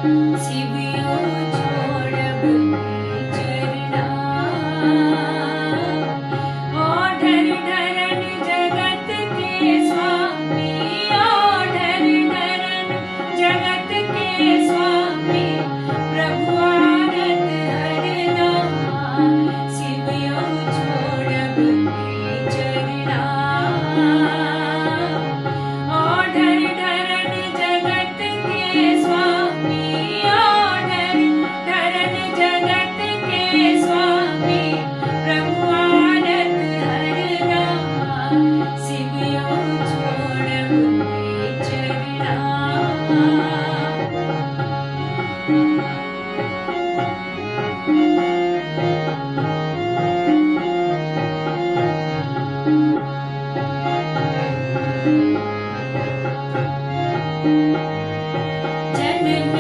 शिवियो छोड़ब चरना ओढ़र धरन जगत के स्वामी ओढ़र धरन जगत के स्वामी प्रभु आनत हरना शिवियो छोड़ब चरना ओढ़र धरन जगत के स्वामी ओढ़र धरन जगत के स्वामी प्रभु आनत हरना शिवियो छोड़ब चरना जनन